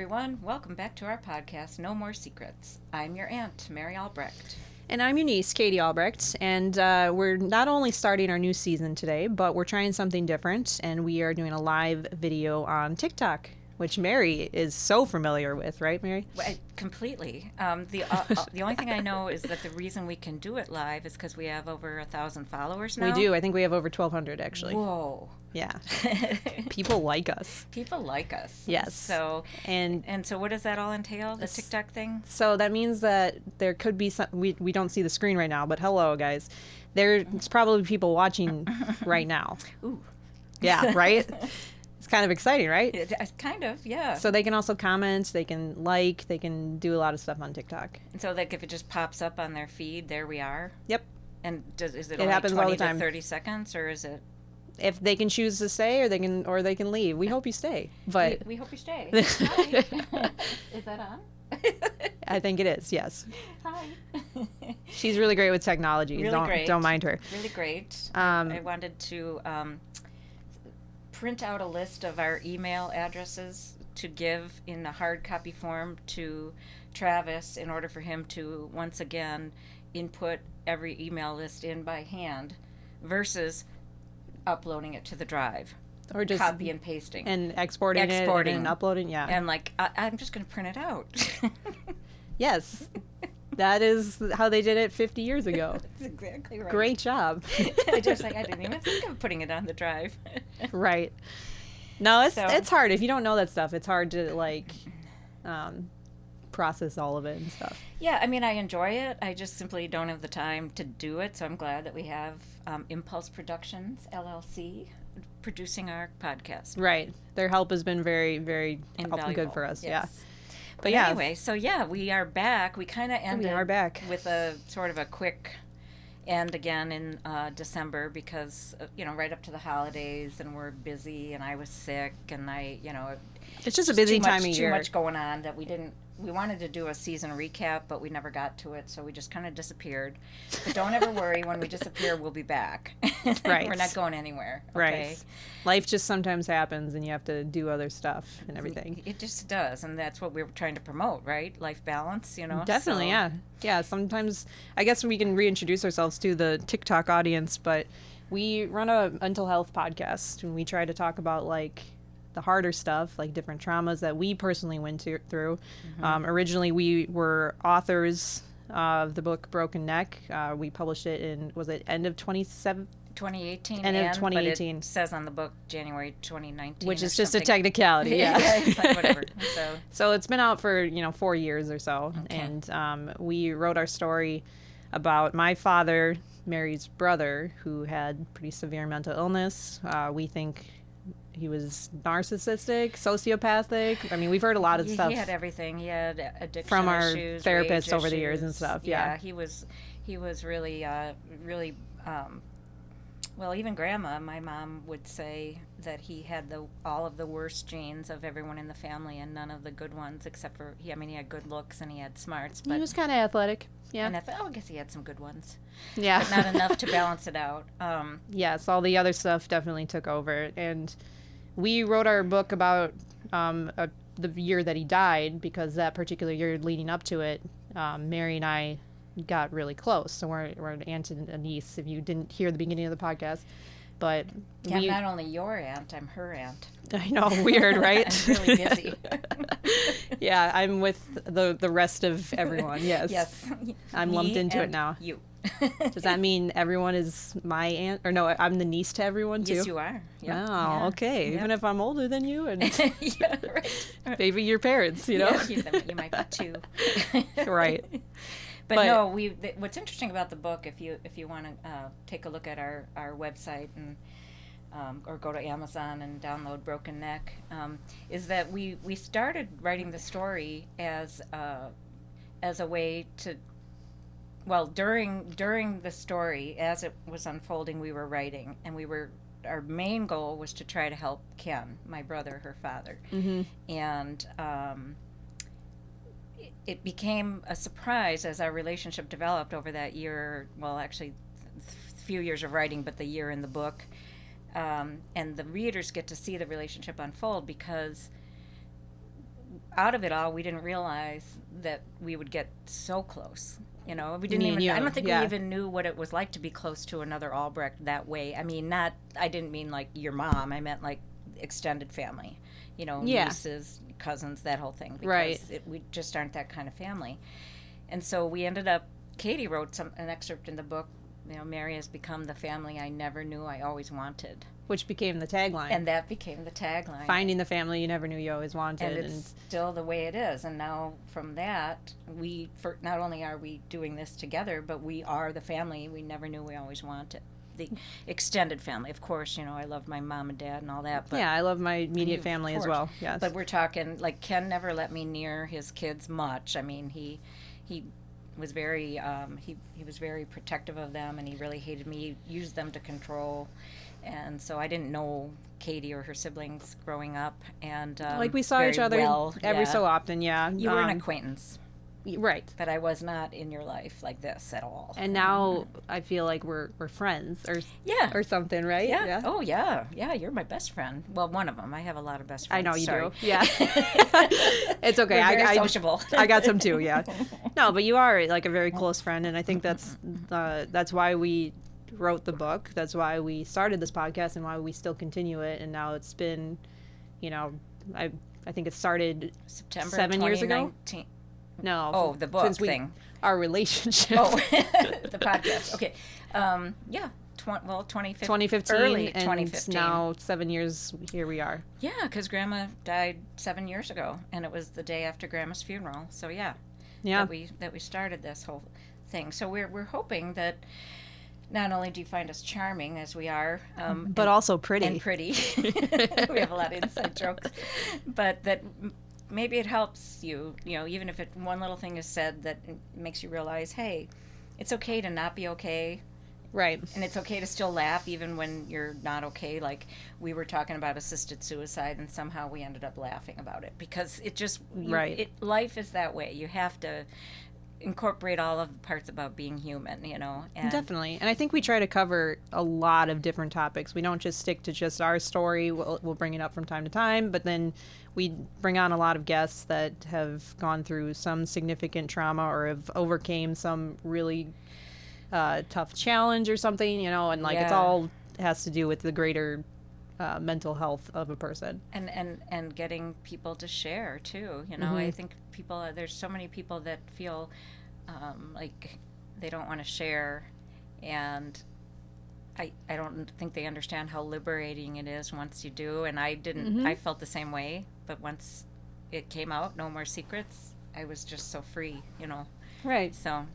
everyone. Welcome back to our podcast, No More Secrets. I'm your aunt, Mary Albrecht. And I'm your niece, Katie Albrecht, and we're not only starting our new season today, but we're trying something different, and we are doing a live video on TikTok, which Mary is so familiar with, right, Mary? Well, completely. The only thing I know is that the reason we can do it live is because we have over 1,000 followers now. We do. I think we have over 1,200, actually. Whoa. Yeah. People like us. People like us. Yes. So and so what does that all entail, the TikTok thing? So that means that there could be some, we don't see the screen right now, but hello, guys. There's probably people watching right now. Ooh. Yeah, right? It's kind of exciting, right? Kind of, yeah. So they can also comment, they can like, they can do a lot of stuff on TikTok. And so like if it just pops up on their feed, there we are? Yep. And is it only happens 20 all the to time. 30 seconds, or is it? If they can choose to stay, or they can leave. We hope you stay. But we hope you stay. Hi. Is that on? I think it is. Yes. Hi. She's really great with technology. Really Don't mind her. Really great. I wanted to print out a list of our email addresses to give in a hard copy form to Travis in order for him to once again input every email list in by hand versus uploading it to the drive, or just copy and pasting and exporting it and uploading. Yeah, and like I'm just going to print it out. Yes, that is how they did it 50 years ago. That's exactly right. Great job. I didn't even think of putting it on the drive. Right. No, it's hard if you don't know that stuff. It's hard to like process all of it and stuff. Yeah, I mean, I enjoy it. I just simply don't have the time to do it. So I'm glad that we have Impulse Productions, LLC, producing our podcast. Right. Their help has been very, very good for us. Yes. Yeah. But yeah. Anyway, so yeah, we are back. We kind of ended with a sort of a quick end again in December because, right up to the holidays, and we're busy, and I was sick, and it's just a busy time of year. Too much going on that we wanted to do a season recap, but we never got to it, so we just kind of disappeared. But don't ever worry, when we disappear, we'll be back. Right. We're not going anywhere. Okay? Right. Life just sometimes happens, and you have to do other stuff and everything. It just does, and that's what we're trying to promote, right? Life balance, Definitely, so. Yeah. Yeah, sometimes, I guess we can reintroduce ourselves to the TikTok audience, but we run a mental health podcast, and we try to talk about, like, the harder stuff, like different traumas that we personally went through. Mm-hmm. Originally, we were authors of the book Broken Neck. We published it in, was it end of 2018? End of 2018. But it says on the book January 2019. Which is just a technicality, yeah. It's like whatever. So it's been out for, 4 years or so. Okay. And we wrote our story about my father, Mary's brother, who had pretty severe mental illness. We think he was narcissistic, sociopathic. I mean, we've heard a lot of stuff. He had everything. He had addiction from our issues, therapists over issues. The years and stuff. Yeah, he was really, really. Well, even Grandma, my mom, would say that he had all of the worst genes of everyone in the family, and none of the good ones, except for he had good looks and he had smarts. But he was kind of athletic. Yeah, and I guess he had some good ones. Yeah, but not enough to balance it out. Yes, all the other stuff definitely took over, and we wrote our book about the year that he died, because that particular year leading up to it, Mary and I got really close. So we're an aunt and a niece, if you didn't hear the beginning of the podcast. But I'm not only your aunt, I'm her aunt. I know, weird, right? I'm really busy. Yeah, I'm with the rest of everyone, yes. Yes. I'm lumped into it now. You. Does that mean everyone is my aunt? Or no, I'm the niece to everyone, too? Yes, you are. Yep. Oh, yeah. Okay. Yep. Even if I'm older than you? And yeah, right. Maybe your parents, you know? Yeah, you might be too. Right. But no, what's interesting about the book, if you want to take a look at our website and or go to Amazon and download Broken Neck, is that we started writing the story as a way to, well, during the story as it was unfolding, we were writing, and our main goal was to try to help Ken, my brother, her father, mm-hmm. and it became a surprise as our relationship developed over that year. Well, actually, a few years of writing, but the year in the book. And the readers get to see the relationship unfold, because out of it all, we didn't realize that we would get so close. You know, we didn't Me and even, you, I don't think yeah. we even knew what it was like to be close to another Albrecht that way. I mean, I didn't mean like your mom. I meant like extended family, you know, Yeah. nieces, cousins, that whole thing. Because Right. we just aren't that kind of family. And so we ended up, Katie wrote an excerpt in the book, you know, Mary has become the family I never knew I always wanted. Which became the tagline. And that became the tagline. Finding the family you never knew you always wanted. And it's still the way it is. And now from that, not only are we doing this together, but we are the family we never knew we always wanted. The extended family. Of course, you know, I love my mom and dad and all that. But yeah, I love my immediate family as well. Yes. But we're talking, like, Ken never let me near his kids much. I mean, he was very he was very protective of them, and he really hated me. He used them to control, and so I didn't know Katie or her siblings growing up. And like we saw each other every so often. Yeah, you were an acquaintance, right? But I was not in your life like this at all. And now I feel like we're friends or something, right? Yeah. Oh yeah. You're my best friend. Well, one of them. I have a lot of best friends. I know you Sorry. do. Yeah. It's okay. We're very sociable. I got some too. Yeah. No, but you are like a very close friend, and I think that's why we wrote the book. That's why we started this podcast, and why we still continue it. And now it's been, you know, I think it started September 7 years ago. 2019. No. Oh, the book thing. Our relationship. Oh, the podcast. Okay. Yeah. 2015. 2015. Early and 2015. Now 7 years, here we are. Yeah, because Grandma died 7 years ago, and it was the day after Grandma's funeral. So yeah. That we started this whole thing. So we're hoping that not only do you find us charming as we are, but also pretty. And pretty. We have a lot of inside jokes, but that maybe it helps you. You know, even if one little thing is said that makes you realize, hey, it's okay to not be okay. Right. And it's okay to still laugh even when you're not okay. Like we were talking about assisted suicide, and somehow we ended up laughing about it because it just life is that way. You have to incorporate all of the parts about being human, you know. And definitely. And I think we try to cover a lot of different topics. We don't just stick to just our story. We'll bring it up from time to time, but then we bring on a lot of guests that have gone through some significant trauma or have overcame some really tough challenge or something, you know, and like it's all has to do with the greater mental health of a person. And getting people to share too, you know. Mm-hmm. I think there's so many people that feel like they don't want to share, and I don't think they understand how liberating it is once you do. And I didn't. Mm-hmm. I felt the same way, but once it came out, no more secrets, I was just so free, you know. Right. So,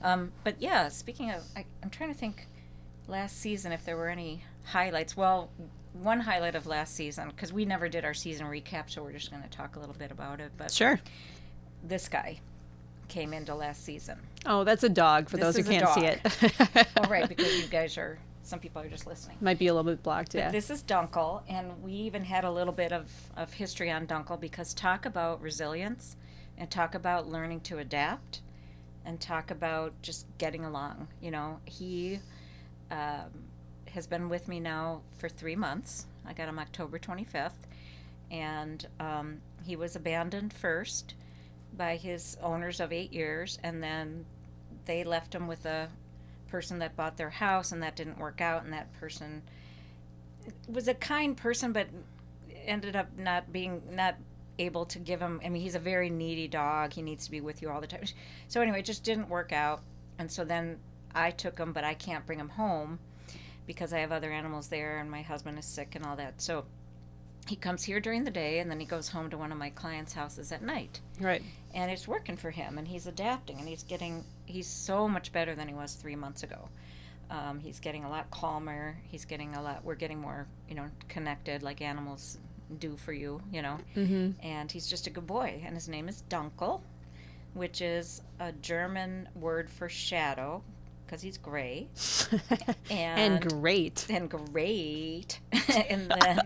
but yeah, speaking of, I'm trying to think last season if there were any highlights. Well, one highlight of last season, because we never did our season recap, so we're just going to talk a little bit about it. But sure. This guy came into last season. Oh, that's a dog for those who can't see it. Oh, right, because you guys some people are just listening. Might be a little bit blocked, yeah. But this is Dunkel, and we even had a little bit of history on Dunkel, because talk about resilience and talk about learning to adapt and talk about just getting along. You know, he has been with me now for 3 months. I got him October 25th, and he was abandoned first by his owners of 8 years, and then they left him with a person that bought their house, and that didn't work out, and that person was a kind person, but ended up not able to give him, I mean, he's a very needy dog. He needs to be with you all the time. So anyway, it just didn't work out, and so then I took him, but I can't bring him home because I have other animals there, and my husband is sick and all that. So he comes here during the day, and then he goes home to one of my clients' houses at night. Right. And it's working for him, and he's adapting, and he's so much better than he was 3 months ago. He's getting a lot calmer. We're getting more, you know, connected like animals do for you, you know. Mm-hmm. And he's just a good boy, and his name is Dunkel, which is a German word for shadow, because he's gray. And great. And great. And then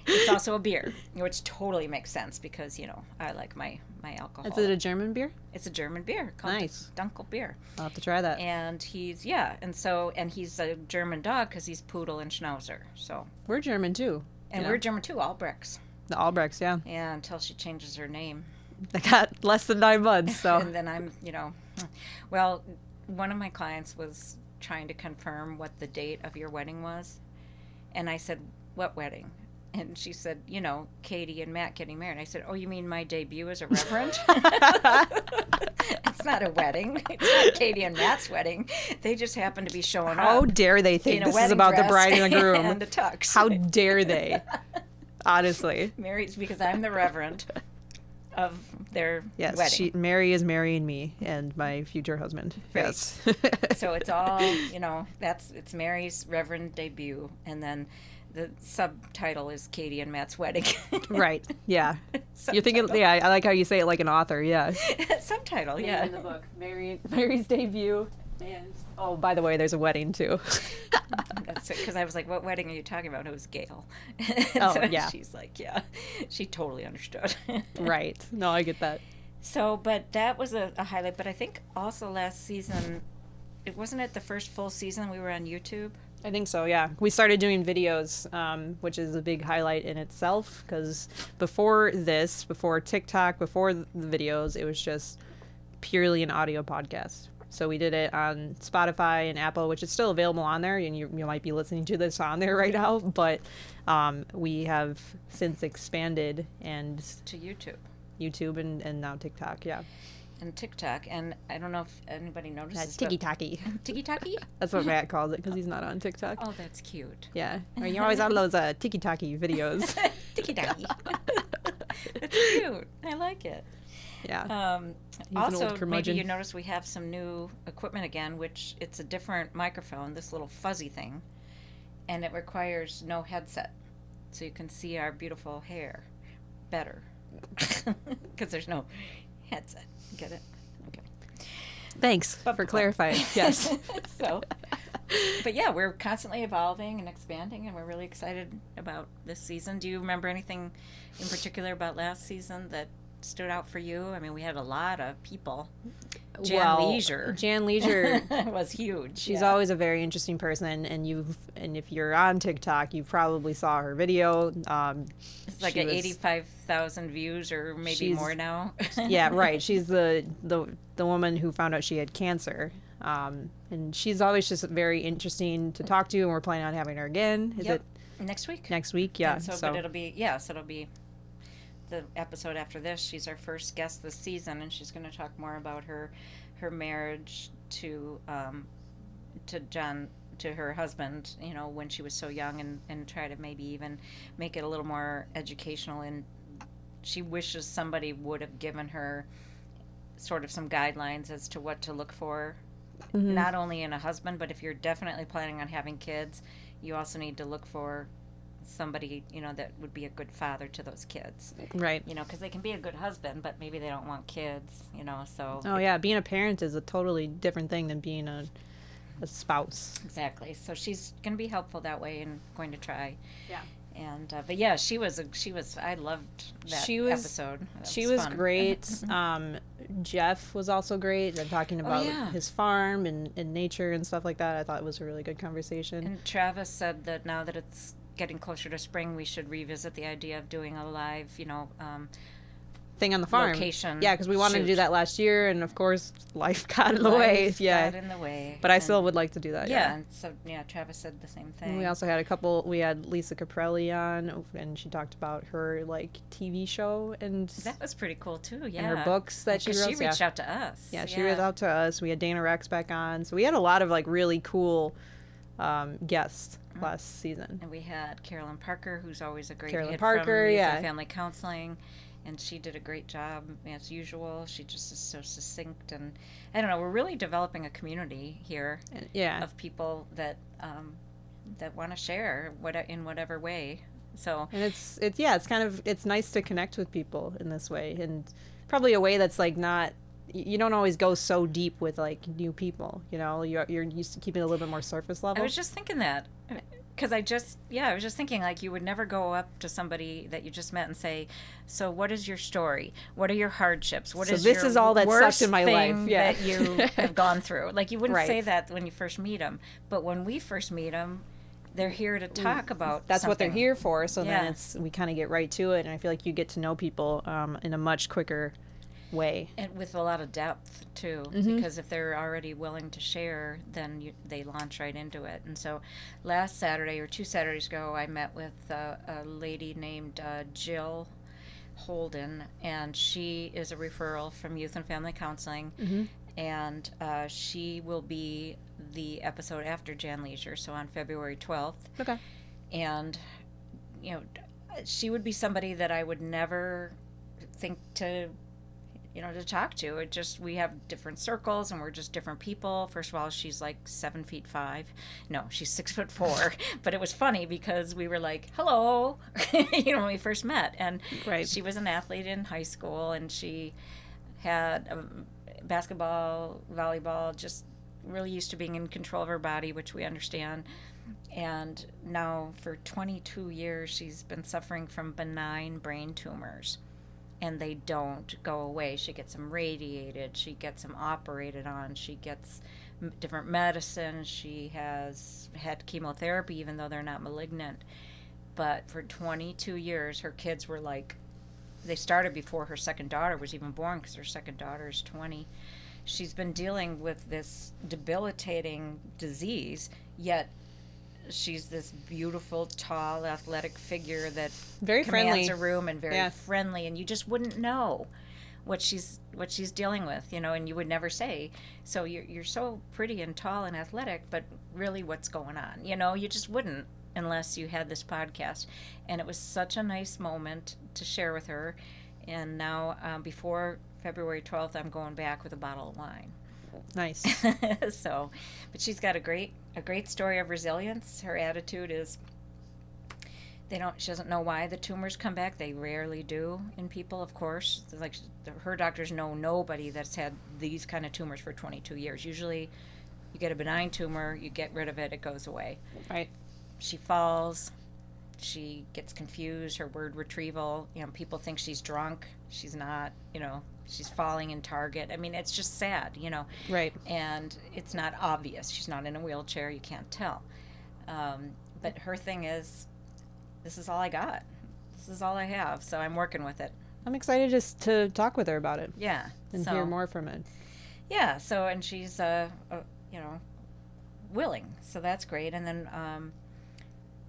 it's also a beer, which totally makes sense because, you know, I like my alcohol. Is it a German beer? It's a German beer called Dunkel beer. I'll have to try that. And he's a German dog because he's poodle and schnauzer. So we're German too. And we're German too, Albrechts. The Albrechts, yeah. Yeah, until she changes her name. I got less than 9 months, so. And then I'm, well, one of my clients was trying to confirm what the date of your wedding was. And I said, what wedding? And she said, Katie and Matt getting married. I said, oh, you mean my debut as a reverend? It's not a wedding. It's not Katie and Matt's wedding. They just happen to be showing up. How dare they think this is about the bride and the groom? And the tux. How dare they? Honestly. Mary's because I'm the reverend of their yes, wedding. Mary is marrying me and my future husband. Right. Yes. So it's all, it's Mary's reverend debut, and then the subtitle is Katie and Matt's wedding. Right. Yeah. You're thinking, yeah, I like how you say it like an author. Yeah. Subtitle, yeah. In the book, Mary's debut. And, oh, by the way, there's a wedding too. That's it, because I was like, what wedding are you talking about? And it was Gail. Oh, so yeah. She's like, yeah. She totally understood. Right. No, I get that. So, but that was a highlight. But I think also last season, wasn't it the first full season we were on YouTube? I think so, yeah. We started doing videos, which is a big highlight in itself, because before TikTok, before the videos, it was just purely an audio podcast. So we did it on Spotify and Apple, which is still available on there, and you might be listening to this on there right now, but we have since expanded and to YouTube and now TikTok, yeah. And TikTok, and I don't know if anybody notices. That's tiki-taki. Tiki-taki? That's what Matt calls it, because he's not on TikTok. Oh, that's cute. Yeah. I mean, you're always on those tiki-taki videos. Tiki-taki. That's cute. I like it. Yeah. Also, maybe you notice we have some new equipment again, which it's a different microphone, this little fuzzy thing, and it requires no headset. So you can see our beautiful hair better. Because there's no headset. Get it? Okay. Thanks for clarifying. Yes. But yeah, we're constantly evolving and expanding, and we're really excited about this season. Do you remember anything in particular about last season that stood out for you? I mean, we had a lot of people. Jan Leisure was huge. She's always a very interesting person, and if you're on TikTok, you probably saw her video. It's like 85,000 views or maybe more now. Yeah, right. She's the woman who found out she had cancer. And she's always just very interesting to talk to, and we're planning on having her again. Is it next week? Next week, yeah. But it'll be the episode after this. She's our first guest this season, and she's going to talk more about her marriage to her husband, when she was so young, and try to maybe even make it a little more educational. And she wishes somebody would have given her sort of some guidelines as to what to look for, not only in a husband, but if you're definitely planning on having kids, you also need to look for somebody, that would be a good father to those kids. Right. Because they can be a good husband, but maybe they don't want kids, so. Oh, yeah. Being a parent is a totally different thing than being a spouse. Exactly. So she's going to be helpful that way, and going to try. Yeah. And, but yeah, she was, I loved that episode. She was great. Jeff was also great. They're talking about his farm and nature and stuff like that. I thought it was a really good conversation. And Travis said that now that it's getting closer to spring, we should revisit the idea of doing a live, thing on the farm. Location. Yeah, because we wanted to do that last year, and of course, life got in the way. But I still would like to do that. Yeah, and so Travis said the same thing. And we also had we had Lisa Caprelli on, and she talked about her TV show, and that was pretty cool too. Yeah, and her books that she wrote. She reached out to us. Yeah, she reached out to us. We had Dana Rex back on, so we had a lot of really cool guests last season. And we had Carolyn Parker, who's always a great Carolyn hit Parker, from Family Counseling. And she did a great job, as usual. She just is so succinct, and I don't know. We're really developing a community here, of people that want to share in whatever way. So, and it's nice to connect with people in this way, and probably a way that's not. You don't always go so deep with new people. You're used to keeping it a little bit more surface level. I was just thinking that. Because I was just thinking, you would never go up to somebody that you just met and say, so what is your story? What are your hardships? This is all that sucked in my life that you have gone through? You wouldn't say that when you first meet them. But when we first meet them, they're here to talk about That's something. what they're here for. So then we kind of get right to it. And I feel like you get to know people in a much quicker way. And with a lot of depth, too, because if they're already willing to share, then they launch right into it. And so last Saturday, or 2 Saturdays ago, I met with a lady named Jill Holden, and she is a referral from Youth and Family Counseling, and she will be the episode after Jan Leisure, so on February 12th. Okay. And, you know, she would be somebody that I would never think to talk to. It just, we have different circles and we're just different people. First of all, she's like 7'5". No, she's 6'4". But it was funny because we were like, hello, when we first met. And she was an athlete in high school, and she had basketball, volleyball, just really used to being in control of her body, which we understand. And now for 22 years, she's been suffering from benign brain tumors. And they don't go away. She gets them radiated. She gets them operated on. She gets different medicines. She has had chemotherapy, even though they're not malignant. But for 22 years, her kids were like, they started before her second daughter was even born, because her second daughter is 20. She's been dealing with this debilitating disease, yet she's this beautiful, tall, athletic figure that very commands friendly. a room, and very friendly, and you just wouldn't know what she's dealing with, and you would never say. So you're so pretty and tall and athletic, but really what's going on? You just wouldn't unless you had this podcast. And it was such a nice moment to share with her. And now before February 12th, I'm going back with a bottle of wine. Nice. So, but she's got a great story of resilience. Her attitude is, she doesn't know why the tumors come back. They rarely do in people, of course. Like, her doctors know nobody that's had these kind of tumors for 22 years. Usually you get a benign tumor, you get rid of it, it goes away. Right. She falls, she gets confused, her word retrieval, people think she's drunk. She's not, she's falling in Target. I mean, it's just sad, Right. And it's not obvious. She's not in a wheelchair. You can't tell. But her thing is, this is all I got. This is all I have. So I'm working with it. I'm excited just to talk with her about it. Yeah. And hear more from it. Yeah. So, and she's, willing. So that's great. And then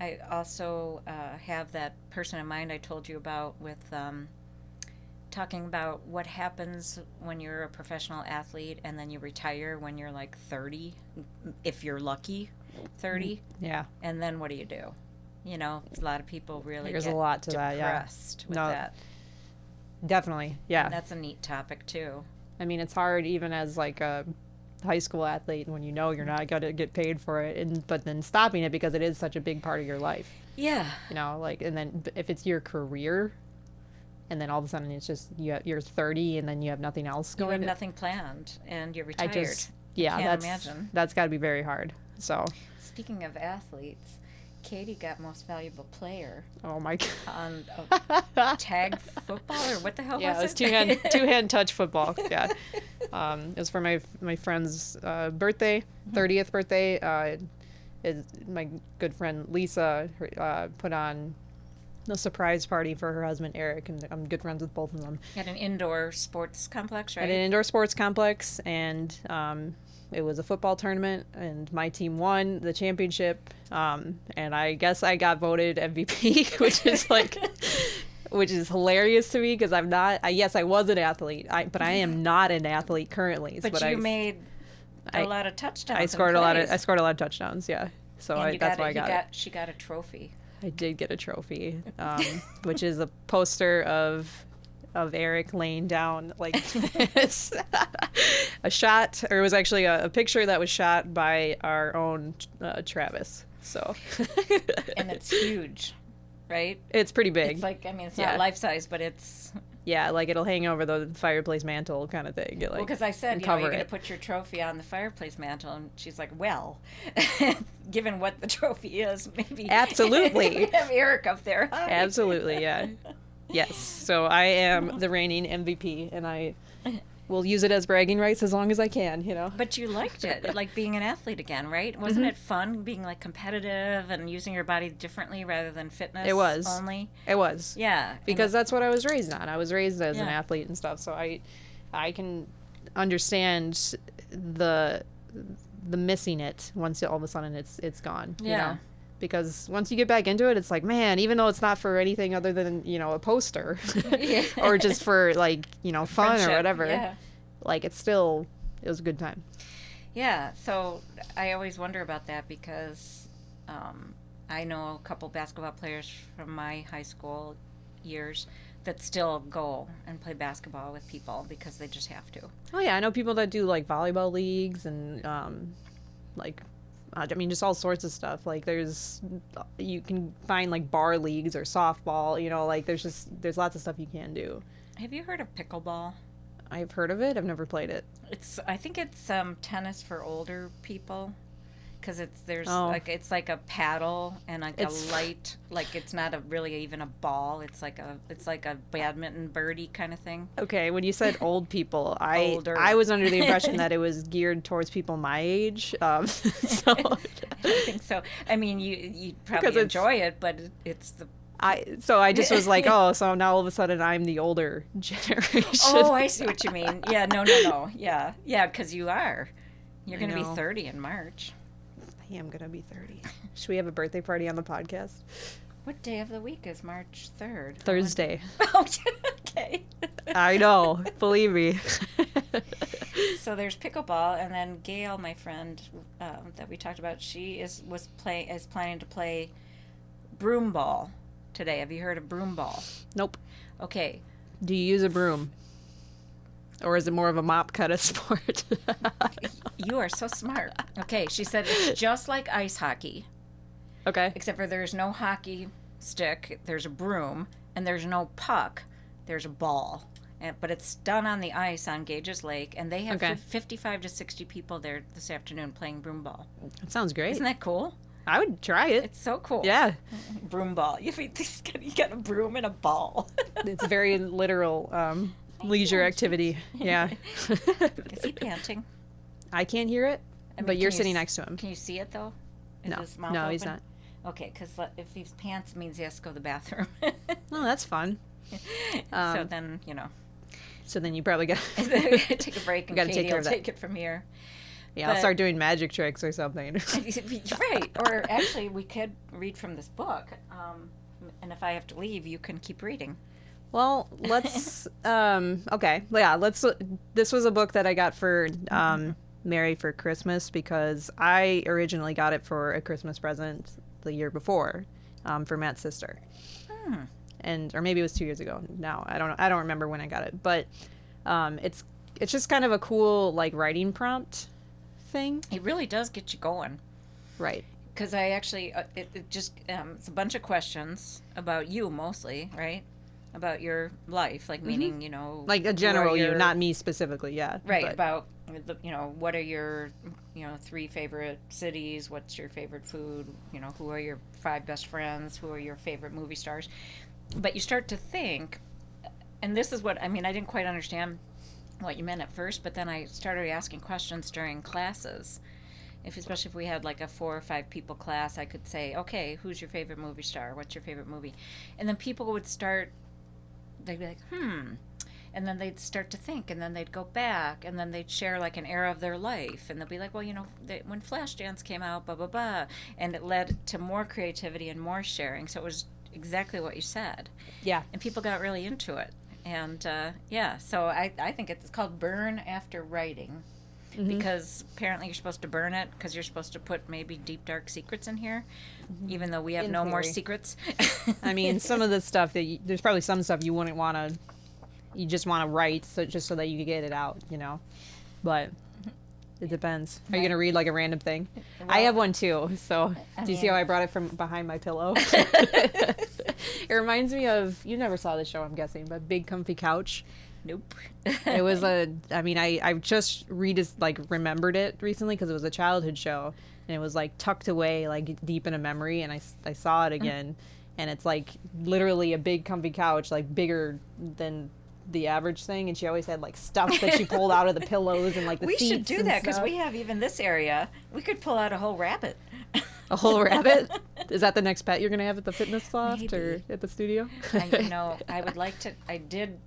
I also have that person in mind I told you about with talking about what happens when you're a professional athlete and then you retire when you're like 30, if you're lucky, 30. Yeah. And then what do you do? A lot of people really There's get a lot to that, yeah. depressed with that. Definitely, yeah. And that's a neat topic, too. I mean, it's hard even as like a high school athlete when you're not going to get paid for it, but then stopping it because it is such a big part of your life. Yeah. And then if it's your career, and then all of a sudden it's just you're 30 and then you have nothing else going. You have nothing planned and you're retired. Can't imagine. That's got to be very hard. So. Speaking of athletes, Katie got most valuable player. Oh my God. On tag football, or what the hell was it? Yeah, it was two-hand touch football. Yeah. It was for my friend's birthday, 30th birthday. My good friend Lisa put on a surprise party for her husband Eric, and I'm good friends with both of them. At an indoor sports complex, right? At an indoor sports complex, and it was a football tournament, and my team won the championship. And I guess I got voted MVP, which is hilarious to me because I'm not. Yes, I was an athlete, but I am not an athlete currently. But you made a lot of touchdowns. I scored a lot of touchdowns. Yeah, so that's why I got it. She got a trophy. I did get a trophy, which is a poster of Eric laying down like this. A shot, or it was actually a picture that was shot by our own Travis. So. And it's huge, right? It's pretty big. It's like, it's not life size, but it's. Yeah, like it'll hang over the fireplace mantle kind of thing. Well, because I said, you're going to put your trophy on the fireplace mantle, and she's like, well, given what the trophy is, maybe. Absolutely. Have Eric up there. Hi. Absolutely, yeah. Yes, so I am the reigning MVP, and I will use it as bragging rights as long as I can, But you liked it, like being an athlete again, right? Wasn't it fun being like competitive and using your body differently rather than fitness only? It was. Yeah. Because that's what I was raised on. I was raised as an athlete and stuff, so I I can understand the missing it once all of a sudden it's gone. Yeah. You know? Because once you get back into it, it's like, man, even though it's not for anything other than, you know, a poster Yeah. or just for, like, you know, fun Friendship, or whatever, yeah. like, it was a good time. Yeah, so I always wonder about that because I know a couple basketball players from my high school years that still go and play basketball with people because they just have to. Oh, yeah, I know people that do, like, volleyball leagues and, like, I mean, just all sorts of stuff. Like, you can find, like, bar leagues or softball, you know, like, there's lots of stuff you can do. Have you heard of pickleball? I've heard of it. I've never played it. I think it's tennis for older people because it's like a paddle and like a light, like it's not really even a ball. It's like a badminton birdie kind of thing. Okay, when you said old people, I was under the impression that it was geared towards people my age. So I don't think so. I mean, you probably enjoy it, but it's the. So I just was like, oh, so now all of a sudden I'm the older generation. Oh, I see what you mean. Yeah, no. Yeah, because you are. You're going to be 30 in March. I am going to be 30. Should we have a birthday party on the podcast? What day of the week is March 3rd? Thursday. Oh, okay. I know. Believe me. So there's pickleball, and then Gail, my friend that we talked about, she is planning to play broom ball today. Have you heard of broom ball? Nope. Okay. Do you use a broom? Or is it more of a mop kind of sport? You are so smart. Okay, she said it's just like ice hockey. Okay. Except for there's no hockey stick, there's a broom, and there's no puck, there's a ball. But it's done on the ice on Gage's Lake, and they have 55 to 60 people there this afternoon playing broom ball. That sounds great. Isn't that cool? I would try it. It's so cool. Yeah. Broom ball. You got a broom and a ball. It's a very literal leisure activity. Yeah. Is he panting? I can't hear it, but you're sitting next to him. Can you see it, though? No, he's not. Okay, because if he's pants, it means he has to go to the bathroom. Oh, that's fun. So then, So then you probably got to take a break and Katie will take it from here. Yeah, I'll start doing magic tricks or something. Right. Or actually, we could read from this book. And if I have to leave, you can keep reading. Well, let's, okay. Yeah, this was a book that I got for Mary for Christmas because I originally got it for a Christmas present the year before for Matt's sister. Or maybe it was 2 years ago now. I don't know. I don't remember when I got it. But it's just kind of a cool, like, writing prompt thing. It really does get you going. Right. Because I actually, it just, it's a bunch of questions about you mostly, right? About your life, like meaning, like a general you, not me specifically, yeah. Right, about, what are your, 3 favorite cities, what's your favorite food, who are your 5 best friends, who are your favorite movie stars. But you start to think, and this is what, I didn't quite understand what you meant at first, but then I started asking questions during classes. Especially if we had like a 4 or 5 people class, I could say, okay, who's your favorite movie star? What's your favorite movie? And then people would start, they'd be like, and then they'd start to think, and then they'd go back, and then they'd share like an era of their life, and they'll be like, well, when Flashdance came out, blah, blah, blah, and it led to more creativity and more sharing, so it was exactly what you said. Yeah. And people got really into it. And, so I think it's called Burn After Writing. Because apparently you're supposed to burn it because you're supposed to put maybe deep, dark secrets in here, even though we have no more secrets. Some of the stuff there's probably some stuff you wouldn't want to, you just want to write just so that you can get it out, but it depends. Are you going to read like a random thing? Well, I have one too. So do you see how I brought it from behind my pillow? It reminds me of, you never saw the show, I'm guessing, but Big Comfy Couch. Nope. It was I just remembered it recently because it was a childhood show and it was like tucked away like deep in a memory, and I saw it again and it's like literally a big comfy couch, like bigger than the average thing, and she always had like stuff that she pulled out of the pillows and like the seats. We should do that because we have even this area. We could pull out a whole rabbit. A whole rabbit? Is that the next pet you're going to have at the fitness loft? Maybe. Or at the studio? I would like to. I did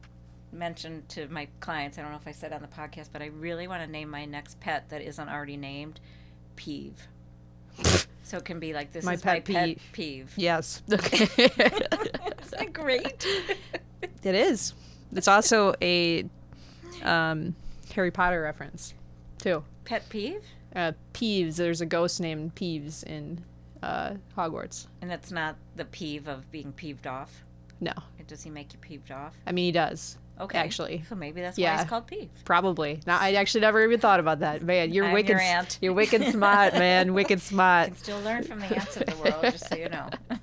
mentioned to my clients, I don't know if I said on the podcast, but I really want to name my next pet that isn't already named Peeve. So it can be like, this My is pet my pet peeve. Yes. Okay. Isn't that great? It is. It's also a Harry Potter reference, too. Pet peeve? Peeves. There's a ghost named Peeves in Hogwarts. And it's not the peeve of being peeved off? No. Does he make you peeved off? I mean, he does. Okay. Actually. So maybe that's why Yeah. it's called Peeve. Probably. Now, I actually never even thought about that. Man, you're I'm wicked. your aunt. You're wicked smart, man. Wicked You smart. can still learn from the ants of the world, just so you know. Do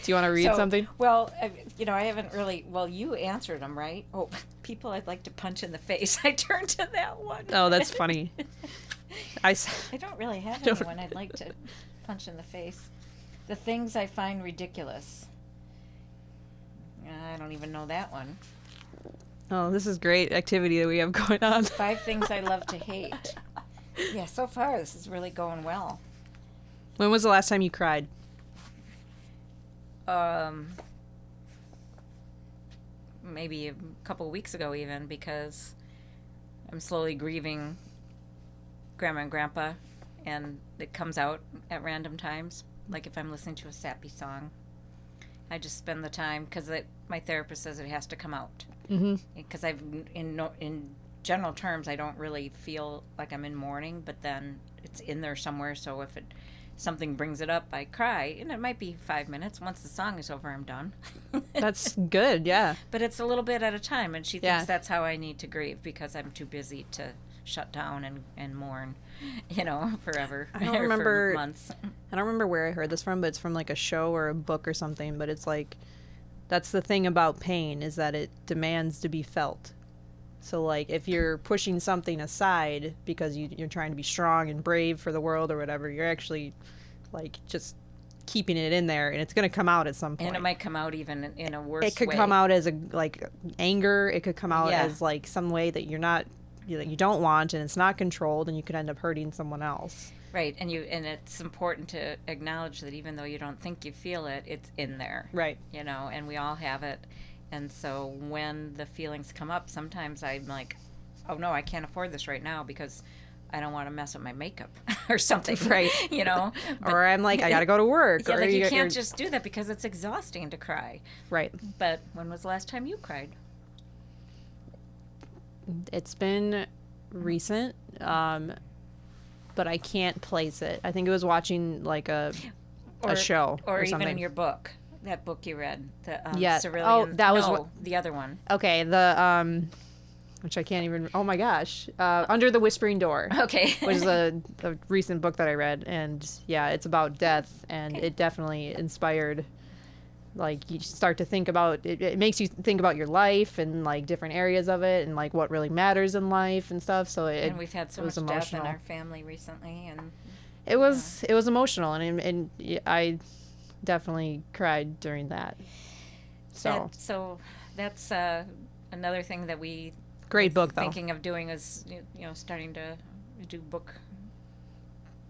you want to read something? Well, I haven't really, you answered them, right? Oh, people I'd like to punch in the face. I turned to that one. Oh, that's funny. I don't really have anyone I'd like to punch in the face. The things I find ridiculous. I don't even know that one. Oh, this is great activity that we have going on. 5 things I love to hate. Yeah, so far this is really going well. When was the last time you cried? Maybe a couple of weeks ago even, because I'm slowly grieving Grandma and Grandpa, and it comes out at random times. Like if I'm listening to a sappy song, I just spend the time, because my therapist says it has to come out. Because in general terms, I don't really feel like I'm in mourning, but then it's in there somewhere. So if something brings it up, I cry, and it might be 5 minutes. Once the song is over, I'm done. That's good, yeah. But it's a little bit at a time, and she thinks Yeah. that's how I need to grieve, because I'm too busy to shut down and mourn, forever. I don't or remember- for months. I don't remember where I heard this from, but it's from like a show or a book or something. But it's like, that's the thing about pain, is that it demands to be felt. So like if you're pushing something aside because you're trying to be strong and brave for the world or whatever, you're actually like just keeping it in there, and it's going to come out at some point. And it might come out even in a worse way. It could come out as anger. It could come out Yeah. as like some way that you don't want, and it's not controlled, and you could end up hurting someone else. Right, and it's important to acknowledge that even though you don't think you feel it, it's in there. Right. And we all have it. And so when the feelings come up, sometimes I'm like, oh no, I can't afford this right now because I don't want to mess up my makeup or something. Right. But, or I'm like, I got to go to work. Yeah, or like you can't just do that because it's exhausting to cry. Right. But when was the last time you cried? It's been recent, but I can't place it. I think it was watching like a show or even something. in your book, that book you read, the Yeah. Cerulean. Oh, that was no, the other one. Okay, which I can't even. Oh my gosh, Under the Whispering Door. Okay. Which is a recent book that I read, and yeah, it's about death, and it definitely inspired. Like you start to think about it. It makes you think about your life and like different areas of it, and like what really matters in life and stuff. So and we've had so much was death in emotional. our family recently, and It was emotional, and I definitely cried during that. So that's another thing that we great book though. thinking of doing is starting to do book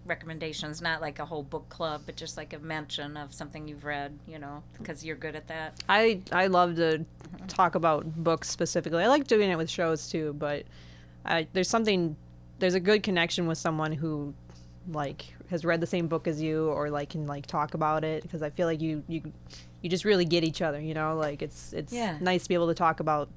recommendations, not like a whole book club, but just like a mention of something you've read, because you're good at that. I love to talk about books specifically. I like doing it with shows too, but there's a good connection with someone who like has read the same book as you, or like can like talk about it, because I feel like you just really get each other, like it's nice to be able to talk about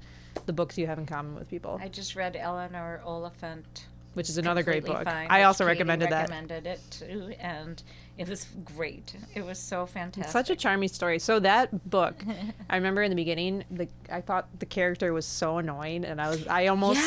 the books you have in common with people. I just read Eleanor Oliphant, which is another great Completely book. Fine, I which also Katie recommended recommended it too, and it was great. It was so fantastic. It's such a charming story. So that book, I remember in the beginning, I thought the character was so annoying, and I almost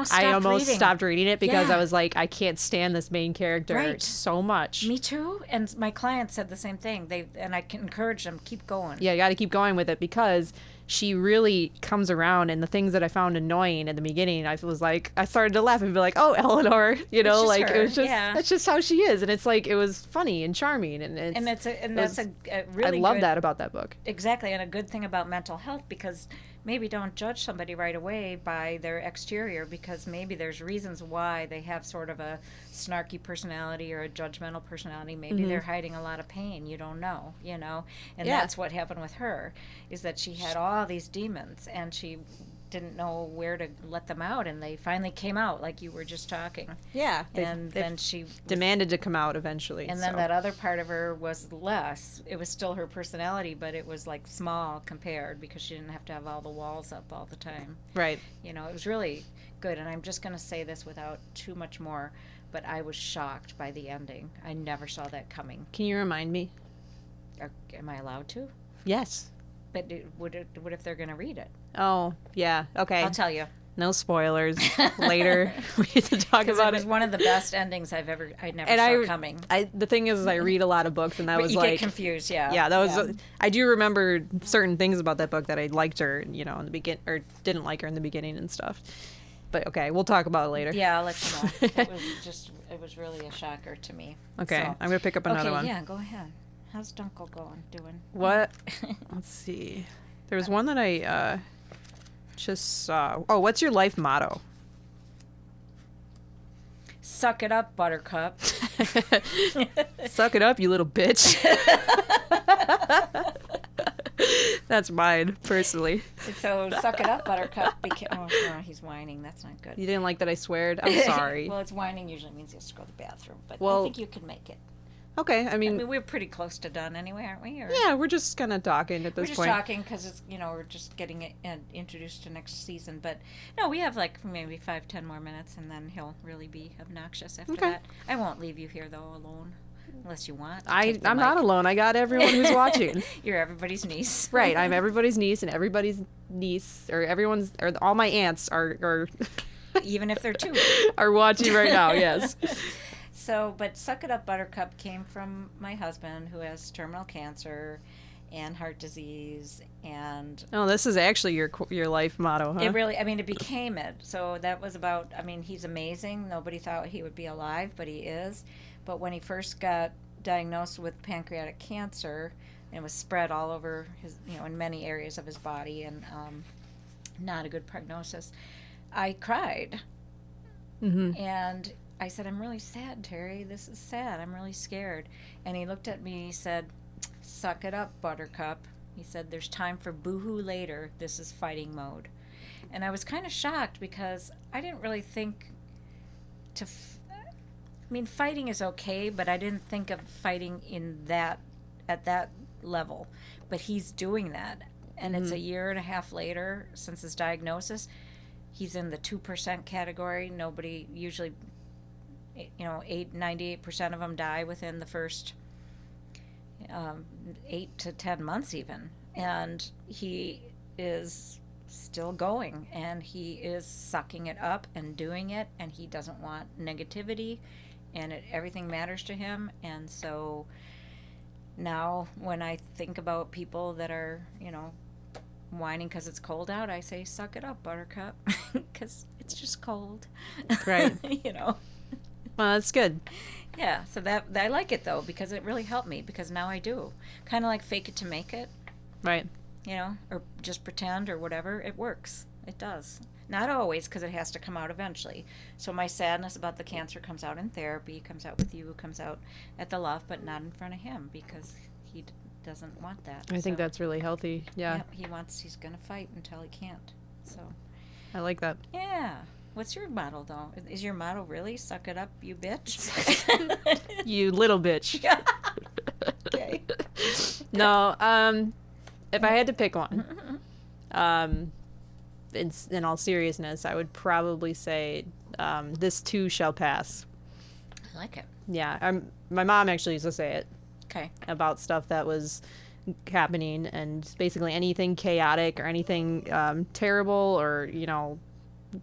stopped reading it because I was like, I can't stand this main character so much. Me too. And my clients said the same thing. And I can encourage them, keep going. Yeah, you got to keep going with it, because she really comes around, and the things that I found annoying in the beginning, I was like, I started to laugh and be like, oh, Eleanor, like her. It was just, that's just how she is. And it's like, it was funny and charming. And that's a really I love that about that book. Exactly. And a good thing about mental health, because maybe don't judge somebody right away by their exterior, because maybe there's reasons why they have sort of a snarky personality or a judgmental personality. Maybe they're hiding a lot of pain. You don't know, And that's what happened with her, is that she had all these demons, and she didn't know where to let them out, and they finally came out, like you were just talking. Yeah. And then she demanded to come out eventually. And then that other part of her was less. It was still her personality, but it was like small compared, because she didn't have to have all the walls up all the time. Right. You know, it was really good. And I'm just going to say this without too much more, but I was shocked by the ending. I never saw that coming. Can you remind me? Am I allowed to? Yes. But what if they're going to read it? Oh, yeah. Okay. I'll tell you. No spoilers. Later, we need to talk about it. It was one of the best endings I never saw coming. The thing is, I read a lot of books, and that was you like get confused. Yeah. Yeah, that was. I do remember certain things about that book that I liked her, you know, in the begin or didn't like her in the beginning and stuff. But okay, we'll talk about it later. Yeah, I'll let you know. It was really a shocker to me. Okay, so. I'm gonna pick up another one. Yeah, go ahead. How's Dunkel doing? What? Let's see. There was one that I just saw. Oh, what's your life motto? Suck it up, Buttercup. Suck it up, you little bitch. That's mine, personally. So, suck it up, Buttercup. Oh, he's whining. That's not good. You didn't like that I sweared? I'm sorry. Well, it's whining usually means he has to go to the bathroom. But well, I think you can make it. Okay, I mean, we're pretty close to done anyway, aren't we? Or? Yeah, we're just kind of talking at this point. We're just talking because it's, we're just getting introduced to next season. But no, we have like maybe 5-10 more minutes, and then he'll really be obnoxious after that. I won't leave you here though alone, unless you want. I'm not alone. I got everyone who's watching. You're everybody's niece. Right, I'm everybody's niece, and everybody's niece, or all my aunts are even if they're two, are watching right now. Yes. So, but Suck It Up, Buttercup came from my husband, who has terminal cancer and heart disease, and... Oh, this is actually your life motto, huh? It really, it became it. So that was about, he's amazing. Nobody thought he would be alive, but he is. But when he first got diagnosed with pancreatic cancer, and it was spread all over his, in many areas of his body, and not a good prognosis, I cried. Mm-hmm. And I said, I'm really sad, Terry. This is sad. I'm really scared. And he looked at me and he said, suck it up, Buttercup. He said, there's time for boohoo later. This is fighting mode. And I was kind of shocked because I didn't really think fighting is okay, but I didn't think of fighting at that level. But he's doing that. And it's a year and a half later since his diagnosis. He's in the 2% category. Nobody usually... 98% of them die within the first 8 to 10 months even. And he is still going, and he is sucking it up and doing it, and he doesn't want negativity, and everything matters to him. And so now when I think about people that are, whining because it's cold out, I say, suck it up, Buttercup, because it's just cold. Right. Well, that's good. Yeah, so that I like it, though, because it really helped me, because now I do. Kind of like fake it to make it. Right. Or just pretend or whatever. It works. It does. Not always, because it has to come out eventually. So my sadness about the cancer comes out in therapy, comes out with you, comes out at the loft, but not in front of him, because he doesn't want that. I think that's really healthy. Yeah. He's going to fight until he can't. So. I like that. Yeah. What's your motto, though? Is your motto really suck it up, you bitch? You little bitch. Okay. No, if I had to pick one, in all seriousness, I would probably say this too shall pass. I like it. Yeah, my mom actually used to say it. Okay. About stuff that was happening, and basically anything chaotic or anything terrible, or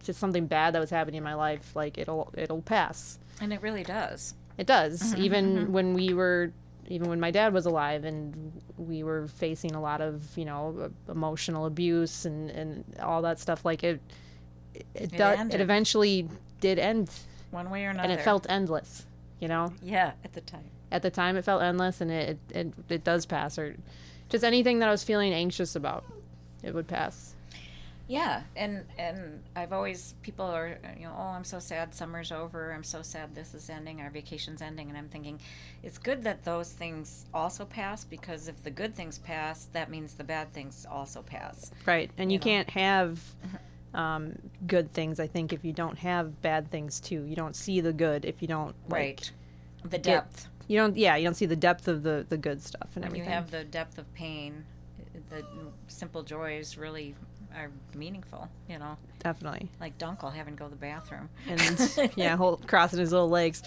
just something bad that was happening in my life, like it'll pass. And it really does. It does. Even when my dad was alive and we were facing a lot of emotional abuse and all that stuff, like it eventually did end one way or another, and it felt endless. Yeah, at the time. At the time, it felt endless, and it does pass. Or just anything that I was feeling anxious about, it would pass. Yeah, and I've always, people are, oh, I'm so sad summer's over, I'm so sad this is ending, our vacation's ending, and I'm thinking, it's good that those things also pass, because if the good things pass, that means the bad things also pass. Right, and you can't have good things. I think if you don't have bad things too, you don't see the good if you don't right. The depth. You don't see the depth of the good stuff and when everything. You have the depth of pain, the simple joys really are meaningful, you know. Definitely. Like Dunkel having to go to the bathroom. And crossing his little legs.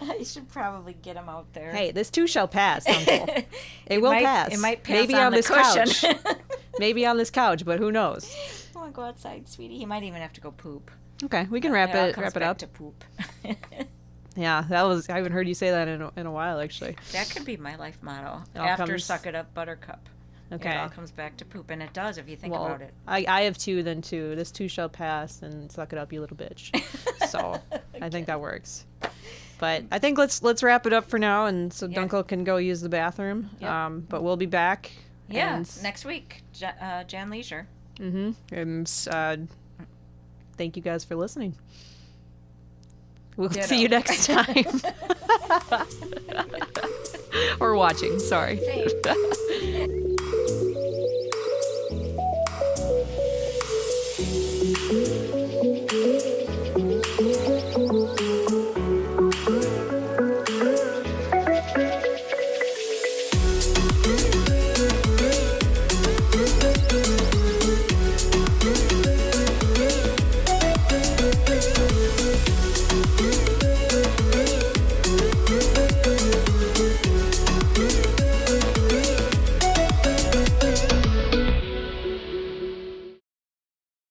I should probably get him out there. Hey, this too shall pass, Dunkel. It will pass. It might pass maybe on the this cushion. couch. Maybe on this couch, but who knows? I want to go outside, sweetie. He might even have to go poop. Okay, we can wrap it up. To poop. Yeah, I haven't heard you say that in a while, actually. That could be my life motto. Suck it up, buttercup. Okay. It all comes back to poop, and it does if you think about it. I have two, then two. This too shall pass, and suck it up, you little bitch. So okay. I think that works. But I think let's wrap it up for now, and so Dunkel can go use the bathroom. Yep. But we'll be back. Yeah, next week, Jan Leisure. And thank you guys for listening. We'll see you next time. Or watching, sorry.